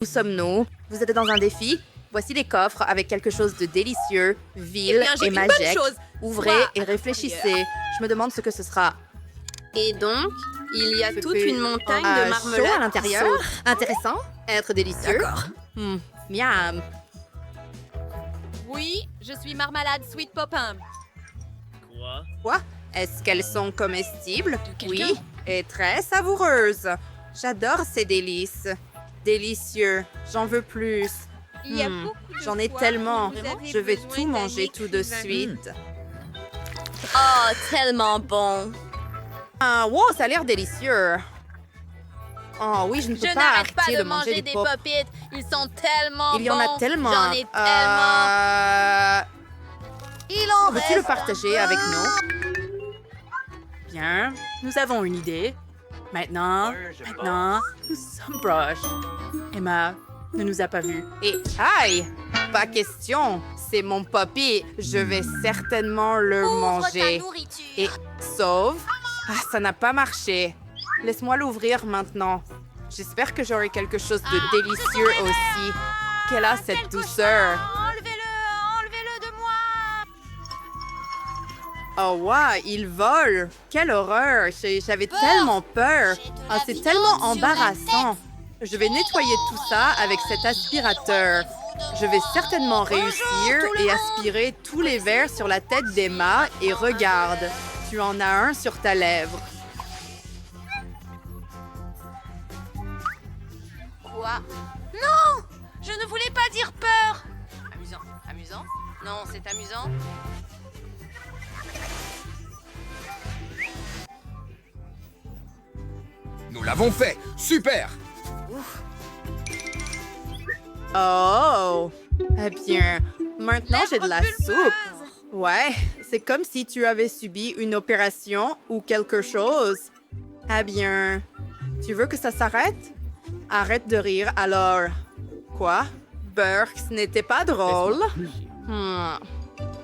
Où sommes-nous? Vous êtes dans un défi? Voici les coffres avec quelque chose de délicieux, vil et magique. Ouvrez et réfléchissez. Je me demande ce que ce sera. Et donc, il y a toute une montagne de marmelade chaud à l'intérieur. Intéressant. Être délicieux. Miam. Oui, je suis Marmalade Sweet Popin. Quoi? Est-ce qu'elles sont comestibles? Oui, et très savoureuses. J'adore ces délices. Délicieux. J'en veux plus. Il y a beaucoup de J'en ai fois tellement. où vous avez Je vais besoin tout d'un manger tout de écrivain. suite. Oh, tellement bon! Ah, wow, ça a l'air délicieux. Oh oui, je ne peux Je pas n'arrête pas arrêter de de manger manger des des pop. pop-it. Ils sont tellement bons. Il y en a tellement. J'en ai tellement. Il en Veux-tu le reste partager un avec peu. nous? Bien, nous avons une idée. Maintenant, nous sommes proches. Emma ne nous a pas vus. Et aïe! Pas question. C'est mon poppy. Je vais certainement le manger. Et sauve. Ah, ça n'a pas marché. Laisse-moi l'ouvrir maintenant. J'espère que j'aurai quelque chose de délicieux aussi. Quelle a cette douceur. Enlevez-le de moi. Oh ouais, il vole. Quelle horreur. J'avais tellement peur. Ah, c'est tellement embarrassant. Je vais nettoyer tout ça avec cet aspirateur. Je vais certainement réussir et aspirer tous les verres sur la tête d'Emma. Et regarde, tu en as un sur ta lèvre. Quoi? Non! Je ne voulais pas dire peur. Amusant. Amusant? Non, c'est amusant. Nous l'avons fait! Super! Oh! Eh bien, maintenant j'ai de la soupe. Ouais, c'est comme si tu avais subi une opération ou quelque chose. Eh bien, tu veux que ça s'arrête? Arrête de rire alors. Quoi? Burke, ce n'était pas drôle?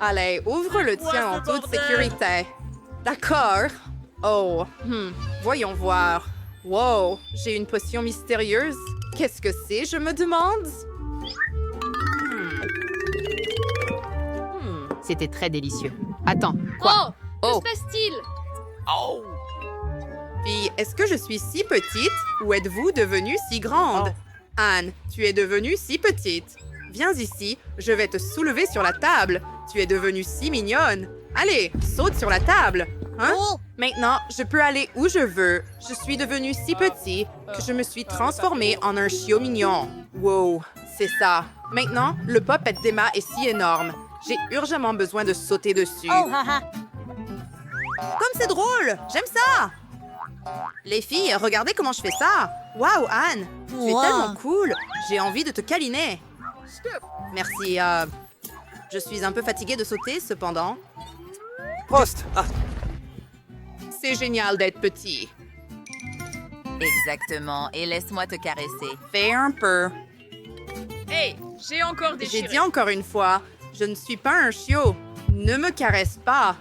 Allez, ouvre le tien en toute sécurité. D'accord. Oh, voyons voir. Wow, j'ai une potion mystérieuse. Qu'est-ce que c'est, je me demande? C'était très délicieux. Attends, quoi? Oh! Que se passe-t-il? Puis, est-ce que je suis si petite ou êtes-vous devenue si grande? Anne, tu es devenue si petite. Viens ici, je vais te soulever sur la table. Tu es devenue si mignonne. Allez, saute sur la table. Hein? Maintenant, je peux aller où je veux. Je suis devenue si petit que je me suis transformée en un chiot mignon. Wow, c'est ça. Maintenant, le pop-et d'Emma est si énorme. J'ai urgemment besoin de sauter dessus. Comme c'est drôle! J'aime ça! Les filles, regardez comment je fais ça! Waouh, Anne! Tu es tellement cool! J'ai envie de te câliner! Merci, je suis un peu fatiguée de sauter, cependant. Prost! Ah, C'est génial d'être petit. Exactement. Et laisse-moi te caresser. Fais un peu. Hey, j'ai encore J'ai dit encore une fois, je ne suis pas un chiot. Ne me caresse pas.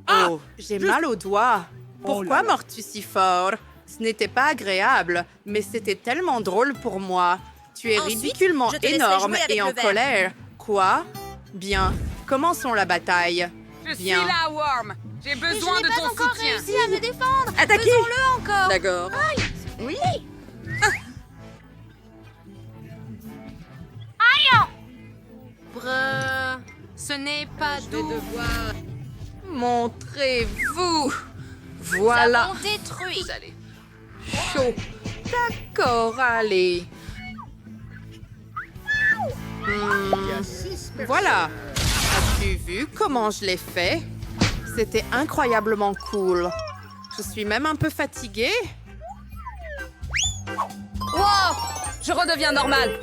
Oh, j'ai mal aux doigts. Pourquoi mords-tu si fort? Ce n'était pas agréable, mais c'était tellement drôle pour moi. Tu es Ensuite, ridiculement je te laisserai énorme jouer avec et en le verre. colère. Quoi? Bien, commençons la bataille. Je suis Bien. là, Worm. J'ai Mais besoin je de n'ai pas ton encore soutien. réussi à me défendre. Attaquez! Faisons-le encore. D'accord. Oui. Brr, ce n'est pas doux. Montrez-vous. Voilà. Nous avons détruit. Chaud. D'accord, allez. Voilà. As-tu vu comment je l'ai fait? C'était incroyablement cool. Je suis même un peu fatiguée. Wow! Je redeviens normal.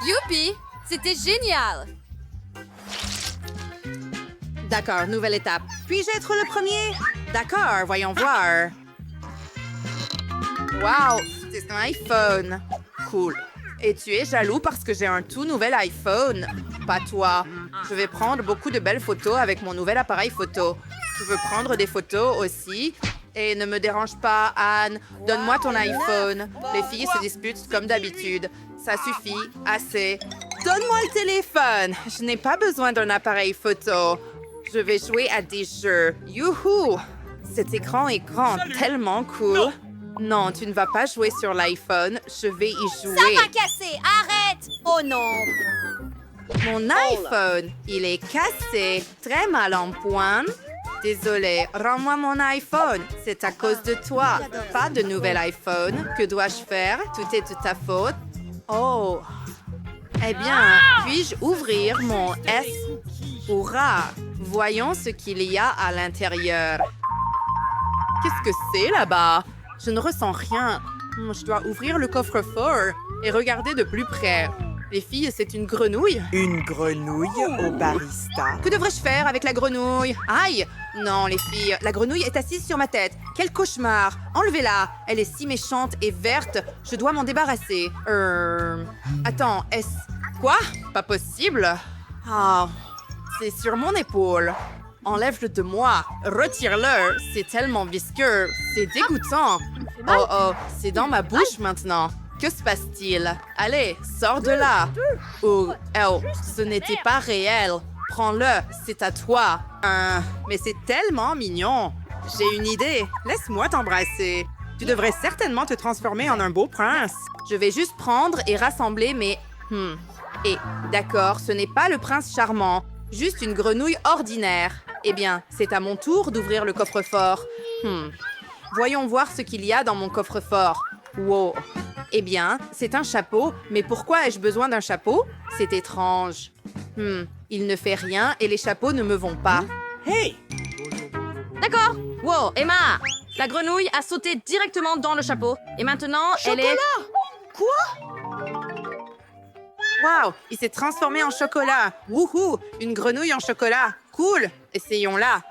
Youpi! C'était génial. D'accord, nouvelle étape. Puis-je être le premier? D'accord, voyons voir. Wow, c'est un iPhone. Cool. Et tu es jaloux parce que j'ai un tout nouvel iPhone? Pas toi. Je vais prendre beaucoup de belles photos avec mon nouvel appareil photo. Tu veux prendre des photos aussi? Et ne me dérange pas, Anne. Donne-moi ton iPhone. Les filles se disputent comme d'habitude. Ça suffit, assez. Donne-moi le téléphone. Je n'ai pas besoin d'un appareil photo. Je vais jouer à des jeux. Youhou! Cet écran est grand, tellement cool. Non, tu ne vas pas jouer sur l'iPhone. Je vais y jouer. Ça va casser. Arrête. Oh non. Mon iPhone, il est cassé. Très mal en point. Désolée, rends-moi mon iPhone. C'est à cause de toi. Pas de nouvel iPhone. Que dois-je faire? Tout est de ta faute. Oh. Eh bien, puis-je ouvrir mon S? Hurrah! Voyons ce qu'il y a à l'intérieur. Qu'est-ce que c'est là-bas? Je ne ressens rien. Je dois ouvrir le coffre-fort et regarder de plus près. Les filles, c'est une grenouille. Une grenouille au barista. Que devrais-je faire avec la grenouille? Aïe! Non, les filles, la grenouille est assise sur ma tête. Quel cauchemar! Enlevez-la! Elle est si méchante et verte. Je dois m'en débarrasser. Attends, est-ce... Quoi? Pas possible? Ah, c'est sur mon épaule. Enlève-le de moi. Retire-le. C'est tellement visqueux. C'est dégoûtant. Oh oh, c'est dans ma bouche maintenant. Que se passe-t-il? Allez, sors de là. Oh, ce n'était pas réel. Prends-le, c'est à toi. Mais c'est tellement mignon. J'ai une idée. Laisse-moi t'embrasser. Tu devrais certainement te transformer en un beau prince. Je vais juste prendre et rassembler mes... Et, d'accord, ce n'est pas le prince charmant. Juste une grenouille ordinaire. Eh bien, c'est à mon tour d'ouvrir le coffre-fort. Voyons voir ce qu'il y a dans mon coffre-fort. Wow. Eh bien, c'est un chapeau, mais pourquoi ai-je besoin d'un chapeau? C'est étrange. Il ne fait rien et les chapeaux ne me vont pas. Hey! D'accord. Wow, Emma, la grenouille a sauté directement dans le chapeau. Et maintenant, elle est... Wow, il s'est transformé en chocolat. Wouhou, une grenouille en chocolat. Cool, essayons-la.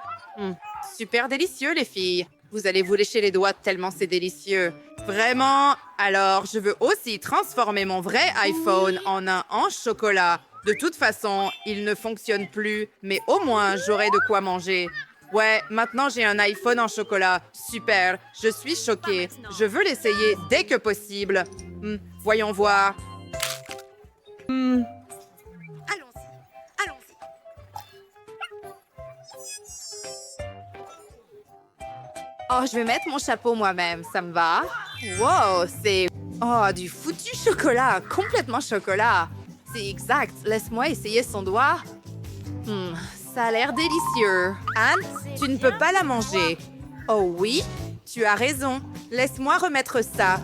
Super délicieux, les filles. Vous allez vous lécher les doigts tellement c'est délicieux. Vraiment? Alors, je veux aussi transformer mon vrai iPhone en un en chocolat. De toute façon, il ne fonctionne plus, mais au moins, j'aurai de quoi manger. Ouais, maintenant j'ai un iPhone en chocolat. Super, je suis choquée. Je veux l'essayer dès que possible. Voyons voir. Allons-y. Allons-y. Oh, je vais mettre mon chapeau moi-même, ça me va. Wow, c'est... Oh, du foutu chocolat, complètement chocolat. C'est exact, laisse-moi essayer son doigt. Ça a l'air délicieux. Anne, tu ne peux pas la manger. Oh oui, tu as raison. Laisse-moi remettre ça.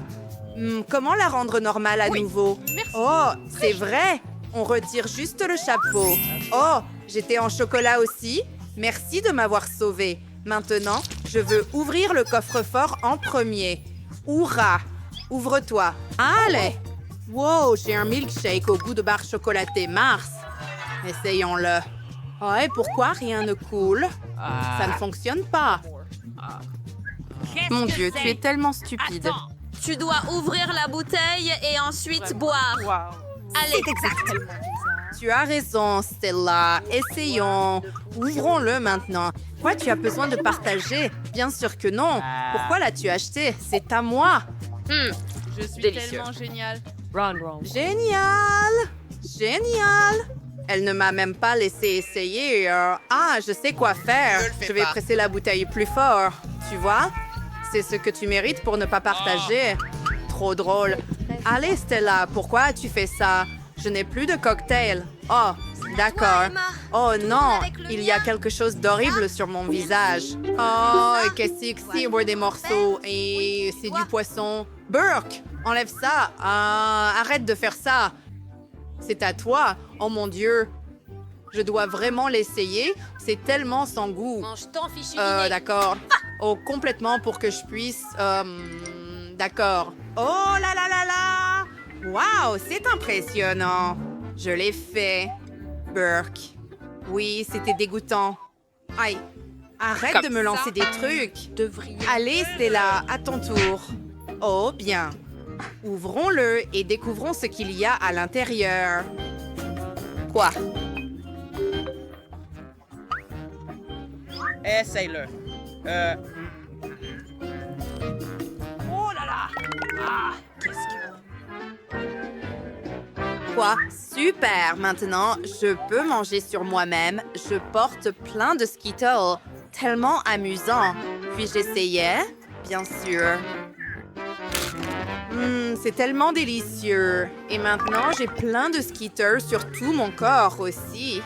Comment la rendre normale à nouveau? Oh, c'est vrai. On retire juste le chapeau. Oh, j'étais en chocolat aussi. Merci de m'avoir sauvée. Maintenant, je veux ouvrir le coffre-fort en premier. Hurrah! Ouvre-toi. Allez! Wow, j'ai un milkshake au goût de barre chocolatée Mars. Essayons-le. Oh, et pourquoi rien ne coule? Ça ne fonctionne pas. Mon Dieu, tu es tellement stupide. Tu dois ouvrir la bouteille et ensuite boire. Allez, Tu as raison, Stella. Essayons. Ouvrons-le maintenant. Quoi, tu as besoin de partager? Bien sûr que non. Pourquoi l'as-tu acheté? C'est à moi. Je suis Délicieux. tellement géniale. Génial! Génial! Elle ne m'a même pas laissé essayer. Ah, je sais quoi faire. Je vais presser la bouteille plus fort. Tu vois? C'est ce que tu mérites pour ne pas partager. Trop drôle. Allez, Stella, pourquoi as-tu fait ça? Je n'ai plus de cocktail. Oh, d'accord. Oh non, il y a quelque chose d'horrible sur mon visage. Oh, qu'est-ce que c'est? Des morceaux et c'est du poisson. Burke, enlève ça. Arrête de faire ça. C'est à toi. Oh mon Dieu. Je dois vraiment l'essayer. C'est tellement sans goût. Mange ton fichu D'accord. Oh, complètement pour que je puisse... D'accord. Oh là là là là! Wow, c'est impressionnant. Je l'ai fait. Burke. Oui, c'était dégoûtant. Aïe. Arrête de me lancer des trucs. Allez, Stella, à ton tour. Oh, bien. Ouvrons-le et découvrons ce qu'il y a à l'intérieur. Quoi? Essaye-le. Quoi? Super! Maintenant, je peux manger sur moi-même. Je porte plein de Skittles. Tellement amusant. Puis-je essayer? Bien sûr. C'est tellement délicieux. Et maintenant, j'ai plein de Skittles sur tout mon corps aussi.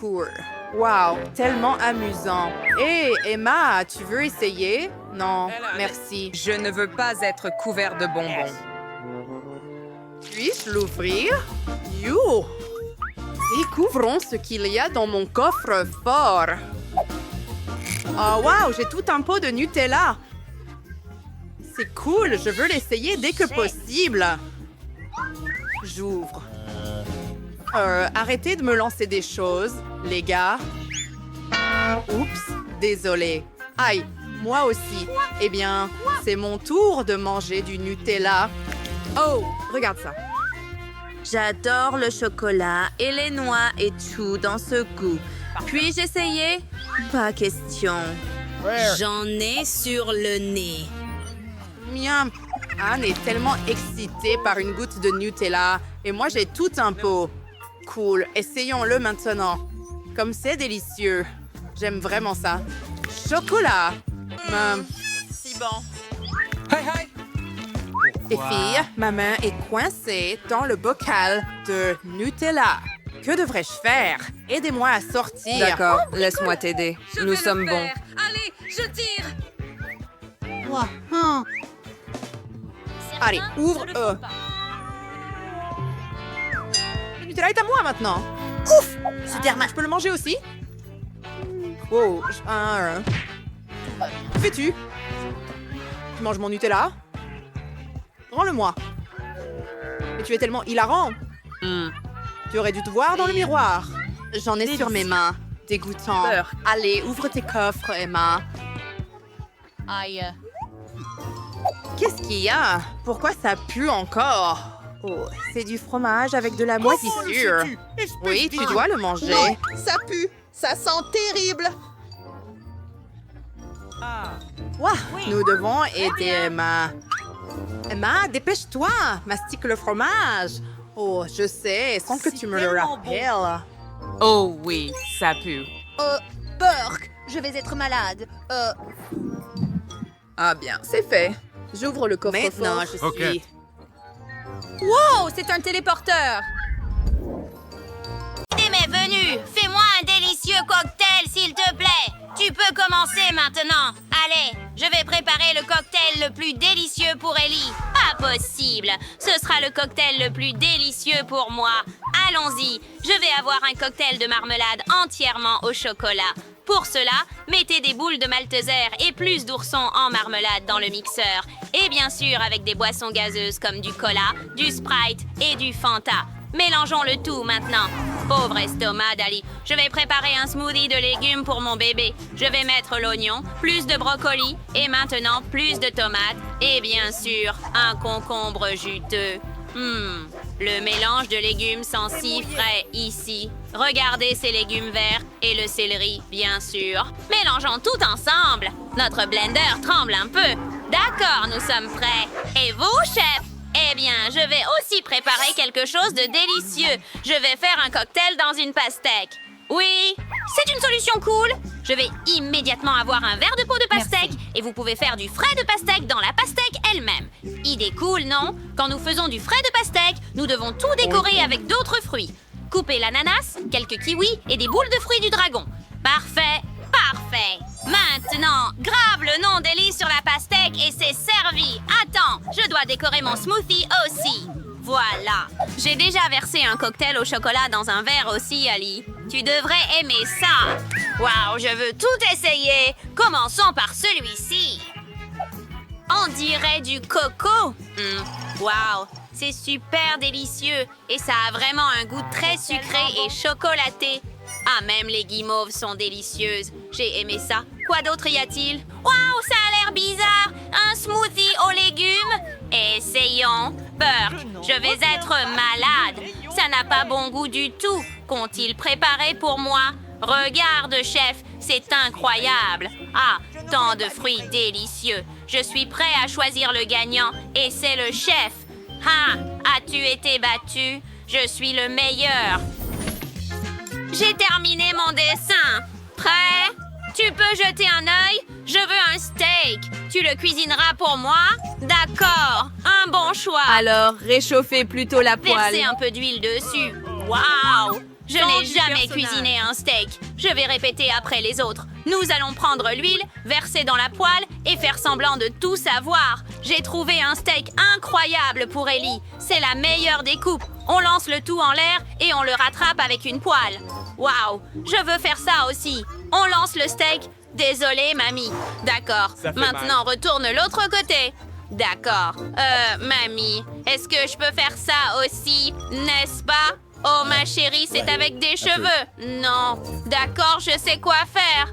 Cool. Wow, tellement amusant. Hé, Emma, tu veux essayer? Non, merci. Je ne veux pas être couvert de bonbons. Puis-je l'ouvrir? You! Découvrons ce qu'il y a dans mon coffre-fort. Oh, wow, j'ai tout un pot de Nutella. C'est cool, je veux l'essayer dès que possible. J'ouvre. Arrêtez de me lancer des choses, les gars. Oups, désolé. Aïe, moi aussi. Eh bien, c'est mon tour de manger du Nutella. Oh, regarde ça. J'adore le chocolat et les noix et tout dans ce goût. Puis-je essayer? Pas question. J'en ai sur le nez. Miam. Anne est tellement excitée par une goutte de Nutella et moi j'ai tout un pot. Cool, essayons-le maintenant. Comme c'est délicieux. J'aime vraiment ça. Chocolat. Si bon. Hey, hey! Les filles, ma main est coincée dans le bocal de Nutella. Que devrais-je faire? Aidez-moi à sortir. D'accord, laisse-moi t'aider. Je Nous vais sommes le bons. faire. Allez, je tire. Allez, ouvre. Le Nutella est à moi maintenant. Ouf! Super, je peux le manger aussi? Wow. Que fais-tu? Tu manges mon Nutella? Rends-le-moi. Mais tu es tellement hilarant. Tu aurais dû te voir dans le miroir. J'en ai sur mes mains. Dégoûtant. Beurre. Allez, ouvre tes coffres, Emma. Aïe. Qu'est-ce qu'il y a? Pourquoi ça pue encore? Oh, c'est du fromage avec de la moisissure. Oui, tu dois le manger. Ça pue. Ça sent terrible. Ouah, nous devons aider Emma. Emma, dépêche-toi. Mastique le fromage. Oh, je sais, sans que tu me le rappelles. Oh oui, ça pue. Burk, je vais être malade. Ah bien, c'est fait. J'ouvre le coffre-fort. Maintenant, je suis... Oh, c'est un téléporteur! Dès mes venues, fais-moi un délicieux cocktail, s'il te plaît. Tu peux commencer maintenant. Allez, je vais préparer le cocktail le plus délicieux pour Ellie. Pas possible. Ce sera le cocktail le plus délicieux pour moi. Allons-y. Je vais avoir un cocktail de marmelade entièrement au chocolat. Pour cela, mettez des boules de malteser et plus d'oursons en marmelade dans le mixeur. Et bien sûr avec des boissons gazeuses comme du cola, du Sprite et du Fanta. Mélangeons le tout maintenant. Pauvre estomac d'Ali. Je vais préparer un smoothie de légumes pour mon bébé. Je vais mettre l'oignon, plus de brocoli et maintenant plus de tomates et bien sûr un concombre juteux. Le mélange de légumes sent si frais ici. Regardez ces légumes verts et le céleri, bien sûr. Mélangeons tout ensemble. Notre blender tremble un peu. D'accord, nous sommes prêts. Et vous, chef? Eh bien, je vais aussi préparer quelque chose de délicieux. Je vais faire un cocktail dans une pastèque. Oui, c'est une solution cool. Je vais immédiatement avoir un verre de peau de pastèque et vous pouvez faire du frais de pastèque dans la pastèque elle-même. Idée cool, non? Quand nous faisons du frais de pastèque, nous devons tout décorer avec d'autres fruits. Coupez l'ananas, quelques kiwis et des boules de fruits du dragon. Parfait, parfait. Maintenant, grave le nom d'Ellie sur la pastèque et c'est servi. Attends, je dois décorer mon smoothie aussi. Voilà. J'ai déjà versé un cocktail au chocolat dans un verre aussi, Ali. Tu devrais aimer ça. Waouh, je veux tout essayer. Commençons par celui-ci. On dirait du coco. Waouh, c'est super délicieux et ça a vraiment un goût très sucré et chocolaté. Ah, même les guimauves sont délicieuses. J'ai aimé ça. Quoi d'autre y a-t-il? Waouh, ça a l'air bizarre. Un smoothie aux légumes? Essayons. Burk, je vais être malade. Ça n'a pas bon goût du tout. Qu'ont-ils préparé pour moi? Regarde, chef, c'est incroyable. Ah, tant de fruits délicieux. Je suis prêt à choisir le gagnant et c'est le chef. Ah, as-tu été battu? Je suis le meilleur. J'ai terminé mon dessin. Prêt? Tu peux jeter un œil? Je veux un steak. Tu le cuisineras pour moi? D'accord, un bon choix. Alors, réchauffez plutôt la poêle. Versez un peu d'huile dessus. Waouh! Je n'ai jamais cuisiné un steak. Je vais répéter après les autres. Nous allons prendre l'huile, verser dans la poêle et faire semblant de tout savoir. J'ai trouvé un steak incroyable pour Ellie. C'est la meilleure des coupes. On lance le tout en l'air et on le rattrape avec une poêle. Waouh! Je veux faire ça aussi. On lance le steak. Désolée, mamie. D'accord. Maintenant, retourne l'autre côté. D'accord. Mamie, est-ce que je peux faire ça aussi, n'est-ce pas? Oh, ma chérie, c'est avec des cheveux. Non. D'accord, je sais quoi faire.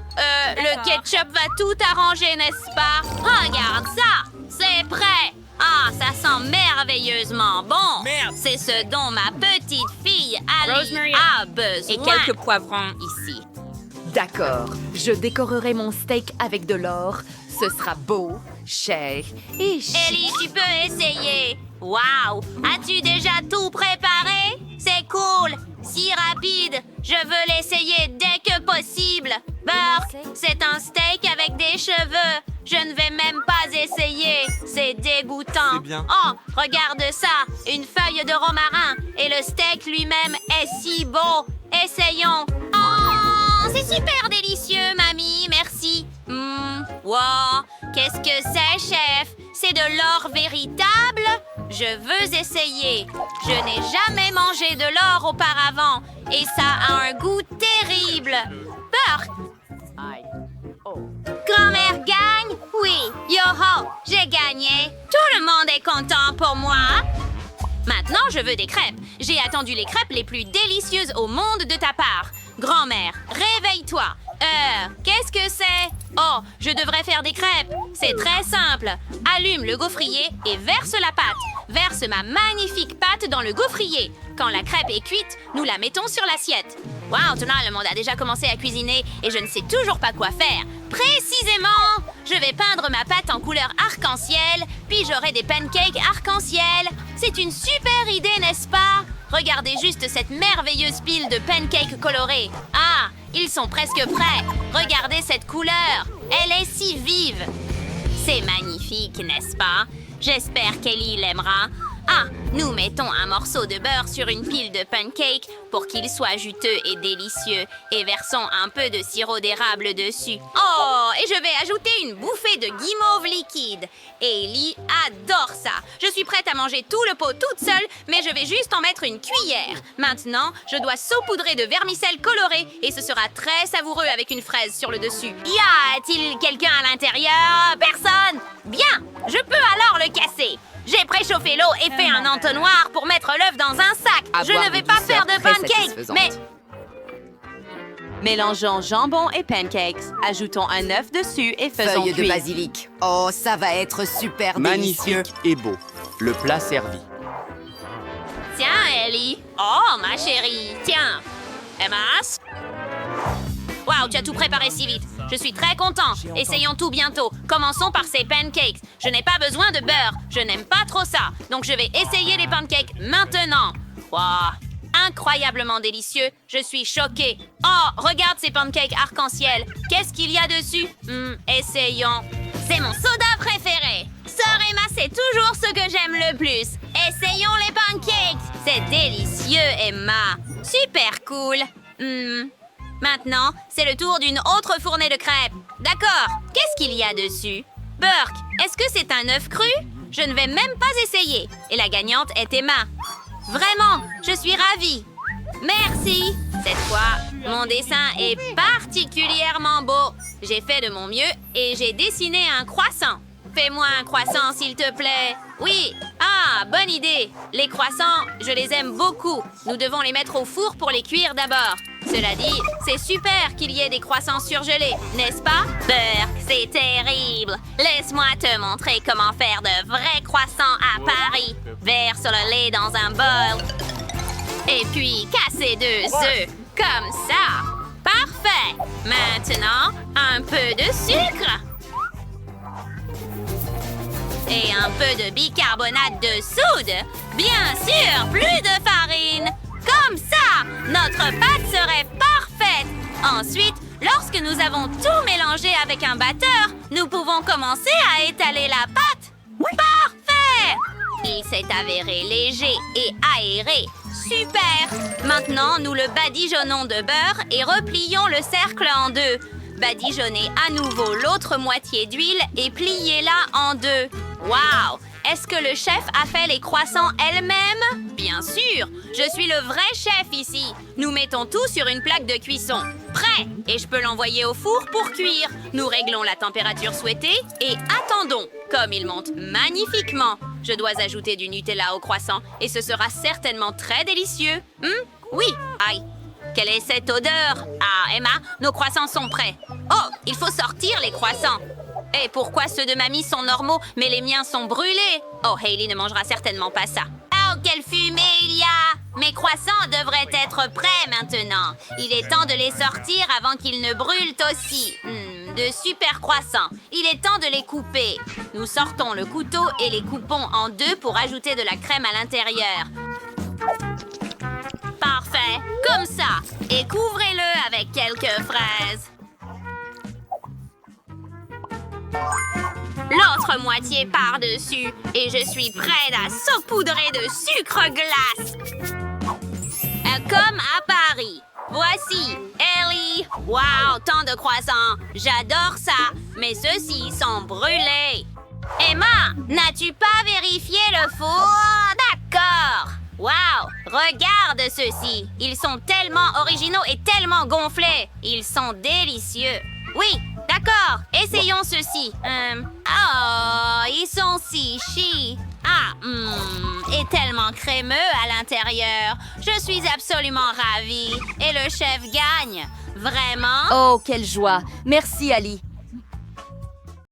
Le ketchup va tout arranger, n'est-ce pas? Regarde ça. C'est prêt. Ah, ça sent merveilleusement bon. C'est ce dont ma petite fille Ali a besoin. Et quelques poivrons ici. D'accord, je décorerai mon steak avec de l'or. Ce sera beau, cher et chic. Ellie, tu peux essayer. Waouh! As-tu déjà tout préparé? C'est cool! Si rapide! Je veux l'essayer dès que possible! Burke, c'est un steak avec des cheveux! Je ne vais même pas essayer! C'est dégoûtant! C'est bien. Oh, regarde ça! Une feuille de romarin! Et le steak lui-même est si beau! Essayons! Oh, c'est super délicieux, mamie! Merci! Wow! Qu'est-ce que c'est, chef? C'est de l'or véritable? Je veux essayer. Je n'ai jamais mangé de l'or auparavant et ça a un goût terrible. Burke! Grand-mère gagne? Oui. Yo-ho! J'ai gagné. Tout le monde est content pour moi. Maintenant, je veux des crêpes. J'ai attendu les crêpes les plus délicieuses au monde de ta part. Grand-mère, réveille-toi. Qu'est-ce que c'est? Oh, je devrais faire des crêpes. C'est très simple. Allume le gaufrier et verse la pâte. Verse ma magnifique pâte dans le gaufrier. Quand la crêpe est cuite, nous la mettons sur l'assiette. Waouh, maintenant le monde a déjà commencé à cuisiner et je ne sais toujours pas quoi faire. Précisément! Je vais peindre ma pâte en couleur arc-en-ciel, puis j'aurai des pancakes arc-en-ciel. C'est une super idée, n'est-ce pas? Regardez juste cette merveilleuse pile de pancakes colorés. Ah, ils sont presque prêts. Regardez cette couleur. Elle est si vive. C'est magnifique, n'est-ce pas? J'espère qu'Ellie l'aimera. Ah, nous mettons un morceau de beurre sur une pile de pancakes pour qu'il soit juteux et délicieux et versons un peu de sirop d'érable dessus. Oh, et je vais ajouter une bouffée de guimauve liquide. Ellie adore ça. Je suis prête à manger tout le pot toute seule, mais je vais juste en mettre une cuillère. Maintenant, je dois saupoudrer de vermicelle colorée et ce sera très savoureux avec une fraise sur le dessus. Y a-t-il quelqu'un à l'intérieur? Personne? Bien, je peux alors le casser. J'ai préchauffé l'eau et fait un entonnoir pour mettre l'œuf dans un sac. Je ne vais pas faire de pancakes, mais... Mélangeons jambon et pancakes. Ajoutons un œuf dessus et faisons Feuille de cuire. basilic. Oh, ça va être super délicieux. Magnifique et beau. Le plat servi. Tiens, Ellie. Oh, ma chérie. Tiens. Emma. Waouh, tu as tout préparé si vite. Je suis très content. Essayons tout bientôt. Commençons par ces pancakes. Je n'ai pas besoin de beurre. Je n'aime pas trop ça. Donc je vais essayer les pancakes maintenant. Waouh, incroyablement délicieux. Je suis choquée. Oh, regarde ces pancakes arc-en-ciel. Qu'est-ce qu'il y a dessus? Essayons. C'est mon soda préféré. Sœur Emma, c'est toujours ce que j'aime le plus. Essayons les pancakes. C'est délicieux, Emma. Super cool. Maintenant, c'est le tour d'une autre fournée de crêpes. D'accord, qu'est-ce qu'il y a dessus? Burke, est-ce que c'est un œuf cru? Je ne vais même pas essayer. Et la gagnante est Emma. Vraiment, je suis ravie. Merci. Cette fois, mon dessin est particulièrement beau. J'ai fait de mon mieux et j'ai dessiné un croissant. Fais-moi un croissant, s'il te plaît. Oui. Ah, bonne idée. Les croissants, je les aime beaucoup. Nous devons les mettre au four pour les cuire d'abord. Cela dit, c'est super qu'il y ait des croissants surgelés, n'est-ce pas? Burke, c'est terrible. Laisse-moi te montrer comment faire de vrais croissants à Paris. Verse le lait dans un bol. Et puis, casser 2 œufs. Comme ça. Parfait. Maintenant, un peu de sucre. Et un peu de bicarbonate de soude. Bien sûr, plus de farine. Notre pâte serait parfaite. Ensuite, lorsque nous avons tout mélangé avec un batteur, nous pouvons commencer à étaler la pâte. Parfait! Il s'est avéré léger et aéré. Super! Maintenant, nous le badigeonnons de beurre et replions le cercle en deux. Badigeonnez à nouveau l'autre moitié d'huile et pliez-la en deux. Wow! Est-ce que le chef a fait les croissants elle-même? Bien sûr! Je suis le vrai chef ici. Nous mettons tout sur une plaque de cuisson. Prêt! Et je peux l'envoyer au four pour cuire. Nous réglons la température souhaitée et attendons. Comme il monte magnifiquement, je dois ajouter du Nutella au croissant et ce sera certainement très délicieux. Oui! Aïe! Quelle est cette odeur? Ah, Emma, nos croissants sont prêts. Oh, il faut sortir les croissants. Et pourquoi ceux de mamie sont normaux, mais les miens sont brûlés? Oh, Hailey ne mangera certainement pas ça. Oh, quelle fumée il y a! Mes croissants devraient être prêts maintenant. Il est temps de les sortir avant qu'ils ne brûlent aussi. De super croissants. Il est temps de les couper. Nous sortons le couteau et les coupons en deux pour ajouter de la crème à l'intérieur. Parfait, comme ça. Et couvrez-le avec quelques fraises. L'autre moitié par-dessus et je suis prête à saupoudrer de sucre glace. Comme à Paris. Voici, Ellie. Wow, tant de croissants. J'adore ça, mais ceux-ci sont brûlés. Emma, n'as-tu pas vérifié le four? D'accord. Wow, regarde ceux-ci. Ils sont tellement originaux et tellement gonflés. Ils sont délicieux. Oui, d'accord, essayons ceux-ci. Oh, ils sont si chi. Et tellement crémeux à l'intérieur. Je suis absolument ravie. Et le chef gagne. Vraiment? Oh, quelle joie! Merci, Ali.